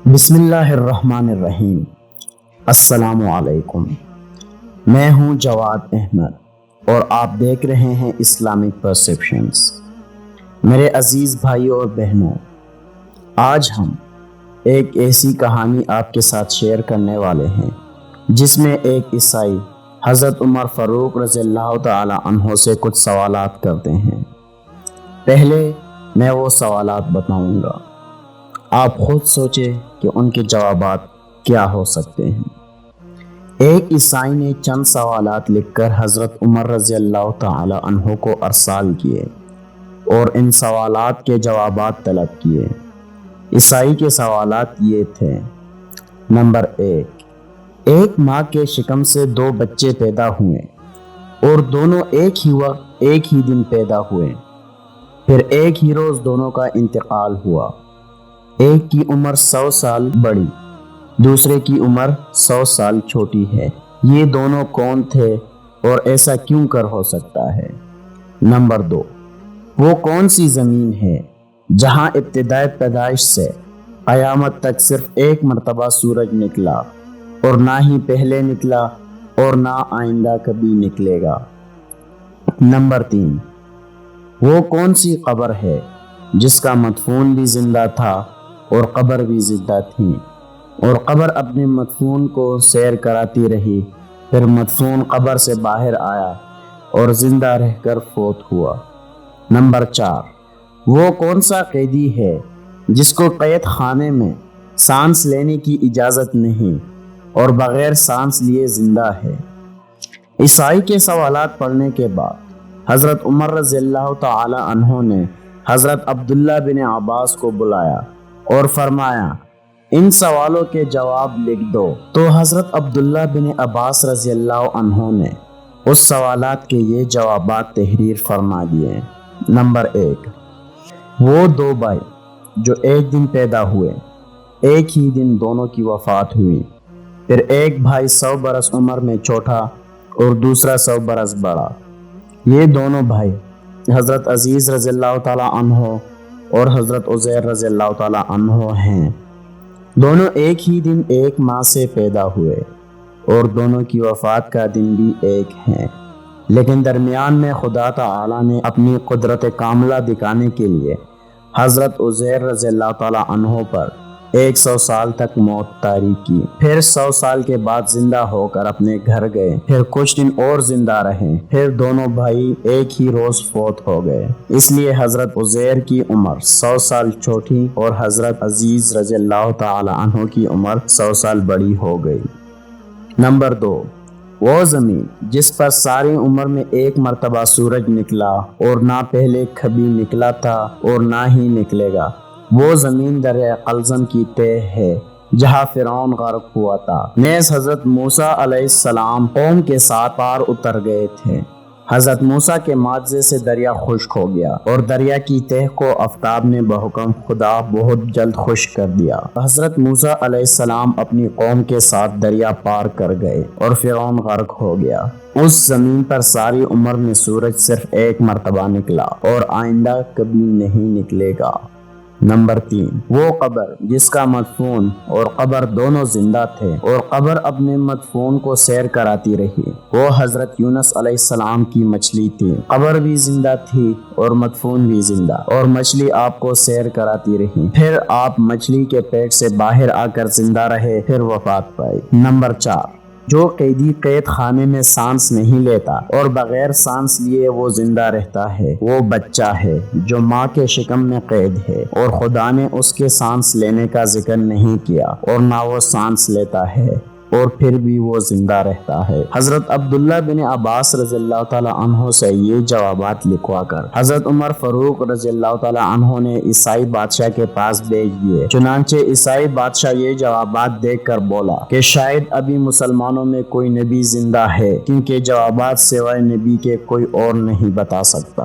بسم اللہ الرحمن الرحیم۔ السلام علیکم، میں ہوں جواد احمد اور آپ دیکھ رہے ہیں اسلامک پرسیپشنز۔ میرے عزیز بھائیوں اور بہنوں، آج ہم ایک ایسی کہانی آپ کے ساتھ شیئر کرنے والے ہیں جس میں ایک عیسائی حضرت عمر فاروق رضی اللہ تعالی عنہ سے کچھ سوالات کرتے ہیں۔ پہلے میں وہ سوالات بتاؤں گا، آپ خود سوچیں کہ ان کے جوابات کیا ہو سکتے ہیں۔ ایک عیسائی نے چند سوالات لکھ کر حضرت عمر رضی اللہ تعالی عنہ کو ارسال کیے اور ان سوالات کے جوابات طلب کیے۔ عیسائی کے سوالات یہ تھے: نمبر 1، ایک ماں کے شکم سے 2 بچے پیدا ہوئے اور دونوں ایک ہی وقت ایک ہی دن پیدا ہوئے، پھر ایک ہی روز دونوں کا انتقال ہوا۔ ایک کی عمر 100 سال بڑی، دوسرے کی عمر 100 سال چھوٹی ہے، یہ دونوں کون تھے اور ایسا کیوں کر ہو سکتا ہے؟ نمبر 2، وہ کون سی زمین ہے جہاں ابتدائے پیدائش سے قیامت تک صرف ایک مرتبہ سورج نکلا اور نہ ہی پہلے نکلا اور نہ آئندہ کبھی نکلے گا؟ نمبر 3، وہ کون سی قبر ہے جس کا مدفون بھی زندہ تھا اور قبر بھی زندہ تھی، اور قبر اپنے مدفون کو سیر کراتی رہی، پھر مدفون قبر سے باہر آیا اور زندہ رہ کر فوت ہوا؟ نمبر 4، وہ کون سا قیدی ہے جس کو قید خانے میں سانس لینے کی اجازت نہیں اور بغیر سانس لیے زندہ ہے؟ عیسائی کے سوالات پڑھنے کے بعد حضرت عمر رضی اللہ تعالی عنہ نے حضرت عبداللہ بن عباس کو بلایا اور فرمایا، ان سوالوں کے جواب لکھ دو۔ تو حضرت عبداللہ بن عباس رضی اللہ عنہ نے اس سوالات کے یہ جوابات تحریر فرما دیے۔ نمبر 1، وہ 2 بھائی جو ایک دن پیدا ہوئے، ایک ہی دن دونوں کی وفات ہوئی، پھر ایک بھائی 100 برس عمر میں چھوٹا اور دوسرا 100 برس بڑا۔ یہ دونوں بھائی حضرت عزیز رضی اللہ تعالی عنہ اور حضرت عزیر رضی اللہ تعالی عنہ ہیں۔ دونوں ایک ہی دن ایک ماں سے پیدا ہوئے اور دونوں کی وفات کا دن بھی ایک ہے، لیکن درمیان میں خدا تعالی نے اپنی قدرت کاملہ دکھانے کے لیے حضرت عزیر رضی اللہ تعالی عنہ پر 100 سال تک موت طاری کی، پھر 100 سال کے بعد زندہ ہو کر اپنے گھر گئے، پھر کچھ دن اور زندہ رہے، پھر دونوں بھائی ایک ہی روز فوت ہو گئے۔ اس لیے حضرت عزیر کی عمر 100 سال چھوٹی اور حضرت عزیز رضی اللہ تعالی عنہ کی عمر 100 سال بڑی ہو گئی۔ نمبر 2، وہ زمین جس پر ساری عمر میں ایک مرتبہ سورج نکلا اور نہ پہلے کبھی نکلا تھا اور نہ ہی نکلے گا، وہ زمین دریا قلزم کی تہ ہے جہاں فرعون غرق ہوا تھا۔ نیز حضرت موسیٰ علیہ السلام قوم کے ساتھ پار اتر گئے تھے۔ حضرت موسیٰ کے معجزے سے دریا خشک ہو گیا اور دریا کی تہ کو آفتاب نے بحکم خدا بہت جلد خشک کر دیا۔ حضرت موسیٰ علیہ السلام اپنی قوم کے ساتھ دریا پار کر گئے اور فرعون غرق ہو گیا۔ اس زمین پر ساری عمر میں سورج صرف ایک مرتبہ نکلا اور آئندہ کبھی نہیں نکلے گا۔ نمبر 3، وہ قبر جس کا مدفون اور قبر دونوں زندہ تھے اور قبر اپنے مدفون کو سیر کراتی رہی، وہ حضرت یونس علیہ السلام کی مچھلی تھی۔ قبر بھی زندہ تھی اور مدفون بھی زندہ، اور مچھلی آپ کو سیر کراتی رہی، پھر آپ مچھلی کے پیٹ سے باہر آ کر زندہ رہے، پھر وفات پائی۔ نمبر 4، جو قیدی قید خانے میں سانس نہیں لیتا اور بغیر سانس لیے وہ زندہ رہتا ہے، وہ بچہ ہے جو ماں کے شکم میں قید ہے اور خدا نے اس کے سانس لینے کا ذکر نہیں کیا اور نہ وہ سانس لیتا ہے اور پھر بھی وہ زندہ رہتا ہے۔ حضرت عبداللہ بن عباس رضی اللہ تعالی عنہ سے یہ جوابات لکھوا کر حضرت عمر فاروق رضی اللہ تعالی عنہ نے عیسائی بادشاہ کے پاس بھیج دیے۔ چنانچہ عیسائی بادشاہ یہ جوابات دیکھ کر بولا کہ شاید ابھی مسلمانوں میں کوئی نبی زندہ ہے، کیونکہ جوابات سوائے نبی کے کوئی اور نہیں بتا سکتا۔